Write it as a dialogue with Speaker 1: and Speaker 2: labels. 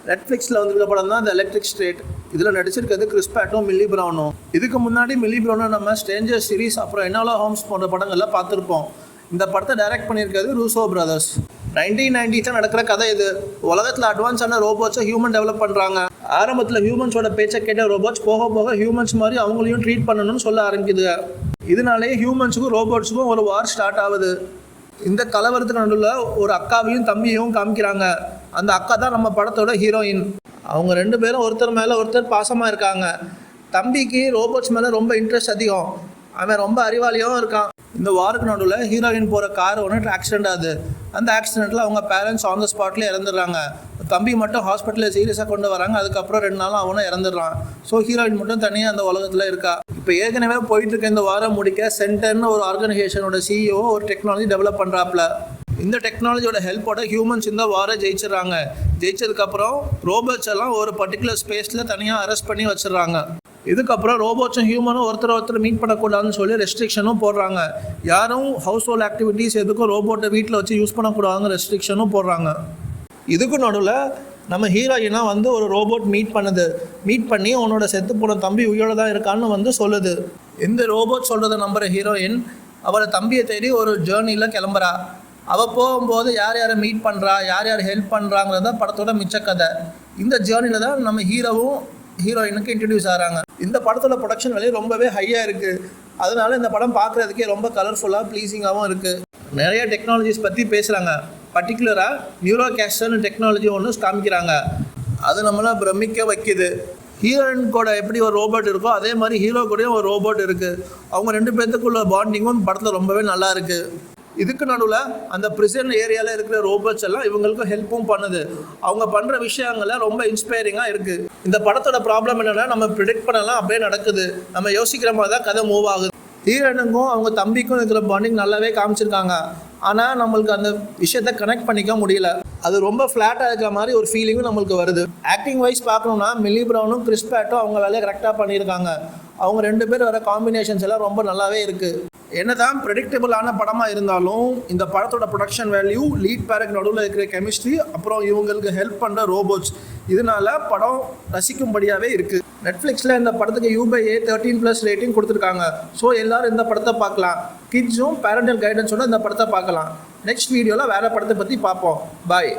Speaker 1: நெட்ஃப்ளிக்ஸில் வந்திருக்க படம் தான் இந்த எலக்ட்ரிக் ஸ்ட்ரேட். இதில் நடிச்சிருக்கிறது கிறிஸ் பேட்டும் மில்லி ப்ரௌனும். இதுக்கு முன்னாடி மில்லி ப்ரௌனை நம்ம ஸ்ட்ரேஞ்சர் சீரிஸ் அப்புறம் எனாலா ஹோம்ஸ் போன்ற படங்கள்லாம் பார்த்துருப்போம். இந்த படத்தை டைரக்ட் பண்ணியிருக்கிறது ரூசோ பிரதர்ஸ். 1990s நடக்கிற கதை இது. உலகத்தில் அட்வான்ஸான ரோபோட்ஸை ஹியூமன் டெவலப் பண்ணுறாங்க. ஆரம்பத்தில் ஹியூமன்ஸோட பேச்சை கேட்ட ரோபோட்ஸ் போக போக ஹியூமன்ஸ் மாதிரி அவங்களையும் ட்ரீட் பண்ணணும்னு சொல்ல ஆரம்பிக்குது. இதனாலே ஹியூமன்ஸுக்கும் ரோபோட்ஸுக்கும் ஒரு வார் ஸ்டார்ட் ஆகுது. இந்த கலவரத்துக்கு நடுவில் ஒரு அக்காவையும் தம்பியையும் காமிக்கிறாங்க. அந்த அக்கா தான் நம்ம படத்தோட ஹீரோயின். அவங்க 2 பேரும் ஒருத்தர் மேலே ஒருத்தர் பாசமாக இருக்காங்க. தம்பிக்கு ரோபோட்ஸ் மேலே ரொம்ப இன்ட்ரெஸ்ட் அதிகம். அவன் ரொம்ப அறிவாளியாகவும் இருக்கான். இந்த வாருக்கு நடுவில் ஹீரோயின் போகிற கார் ஒன்று ஆக்சிடென்ட் ஆகுது. அந்த ஆக்சிடெண்ட்டில் அவங்க பேரண்ட்ஸ் ஆன் த ஸ்பாட்லேயே இறந்துடுறாங்க. தம்பி மட்டும் ஹாஸ்பிட்டலில் சீரியஸாக கொண்டு வராங்க. அதுக்கப்புறம் 2 நாளும் அவனும் இறந்துடுறான். ஸோ ஹீரோயின் மட்டும் தனியாக அந்த உலகத்தில் இருக்கா. இப்போ ஏற்கனவே போயிட்டு இருக்க இந்த வாரம் முடிக்க சென்டர்னு ஒரு ஆர்கனைசேஷனோட CEO ஒரு டெக்னாலஜி டெவலப் பண்ணுறாப்புல. இந்த டெக்னாலஜியோட ஹெல்ப்போட ஹியூமன்ஸ் இந்த வாரை ஜெயிச்சிடறாங்க. ஜெயிச்சதுக்கப்புறம் ரோபோட்ஸ் எல்லாம் ஒரு பர்டிகுலர் ஸ்பேஸில் தனியாக அரெஸ்ட் பண்ணி வச்சிடறாங்க. இதுக்கப்புறம் ரோபோட்ஸும் ஹியூமனும் ஒருத்தர் மீட் பண்ணக்கூடாதுன்னு சொல்லி ரெஸ்ட்ரிக்ஷனும் போடுறாங்க. யாரும் ஹவுஸ் ஹோல்ட் ஆக்டிவிட்டீஸ் எதுக்கும் ரோபோட்டை வீட்டில் வச்சு யூஸ் பண்ணக்கூடாதுன்னு ரெஸ்ட்ரிக்ஷனும் போடுறாங்க. இதுக்கு நடுவில் நம்ம ஹீரோயினாக வந்து ஒரு ரோபோட் மீட் பண்ணி உன்னோட செத்து போன தம்பி உயிரோட தான் இருக்கான்னு சொல்லுது. இந்த ரோபோட் சொல்கிறத நம்புகிற ஹீரோயின் அவளை தம்பியை தேடி ஒரு ஜேர்னியில் கிளம்புறா. அவள் போகும்போது யார் யாரை மீட் பண்ணுறா, யார் யார் ஹெல்ப் பண்ணுறாங்கிறத படத்தோட மிச்ச கதை. இந்த ஜேர்னியில் தான் நம்ம ஹீரோயினுக்கு இன்ட்ரடியூஸ் ஆகிறாங்க. இந்த படத்தோட ப்ரொடக்ஷன் வேலையை ரொம்பவே ஹையாக இருக்குது. அதனால இந்த படம் பார்க்குறதுக்கே ரொம்ப கலர்ஃபுல்லாக ப்ளீஸிங்காகவும் இருக்குது. நிறைய டெக்னாலஜிஸ் பற்றி பேசுகிறாங்க. பர்டிகுலராக நியூரோ கேஸ்டர்னு டெக்னாலஜி ஒன்று காமிக்கிறாங்க. அது நம்மளை பிரமிக்க வைக்குது. ஹீரோயின் கூட எப்படி ஒரு ரோபோட் இருக்கோ அதே மாதிரி ஹீரோ கூடயும் ஒரு ரோபோட் இருக்குது. அவங்க 2 பேர்த்துக்குள்ள பாண்டிங்கும் படத்தில் ரொம்பவே நல்லா இருக்குது. இதுக்கு நடுவில் அந்த பிரிசன் ஏரியாவில் இருக்கிற ரோபோட்ஸ் எல்லாம் இவங்களுக்கு ஹெல்ப்பும் பண்ணுது. அவங்க பண்ணுற விஷயங்கள்லாம் ரொம்ப இன்ஸ்பைரிங்காக இருக்குது. இந்த படத்தோட ப்ராப்ளம் என்னென்னா நம்ம ப்ரிடிக்ட் பண்ணலாம் அப்படியே நடக்குது. நம்ம யோசிக்கிற மாதிரி தான் கதை மூவ் ஆகுது. ஹீரோனுக்கும் அவங்க தம்பிக்கும் இருக்கிற பாண்டிங் நல்லாவே காமிச்சிருக்காங்க. ஆனால் நம்மளுக்கு அந்த விஷயத்தை கனெக்ட் பண்ணிக்க முடியல. அது ரொம்ப ஃப்ளாட்டாக இருக்கிற மாதிரி ஒரு ஃபீலிங்கும் நம்மளுக்கு வருது. ஆக்டிங் வைஸ் பார்க்கணுன்னா மில்லி ப்ரௌனும் கிறிஸ் பேட்டும் அவங்க வேலையை கரெக்டாக பண்ணியிருக்காங்க. அவங்க 2 பேர் வர காம்பினேஷன்ஸ் எல்லாம் ரொம்ப நல்லாவே இருக்குது. என்னதான் ப்ரெடிக்டபிளான படமாக இருந்தாலும் இந்த படத்தோட ப்ரொடக்ஷன் வேல்யூ, லீட் பேருக்கு நடுவில் இருக்கிற கெமிஸ்ட்ரி, அப்புறம் இவங்களுக்கு ஹெல்ப் பண்ணுற ரோபோட்ஸ், இதனால படம் ரசிக்கும்படியாகவே இருக்குது. நெட்ஃப்ளிக்ஸில் இந்த படத்துக்கு U/A 13+ ரேட்டிங் கொடுத்துருக்காங்க. ஸோ எல்லோரும் இந்த படத்தை பார்க்கலாம். கிட்ஸும் பேரண்டல் கைடன்ஸோட இந்த படத்தை பார்க்கலாம். நெக்ஸ்ட் வீடியோவில் வேறு படத்தை பற்றி பார்ப்போம். பாய்.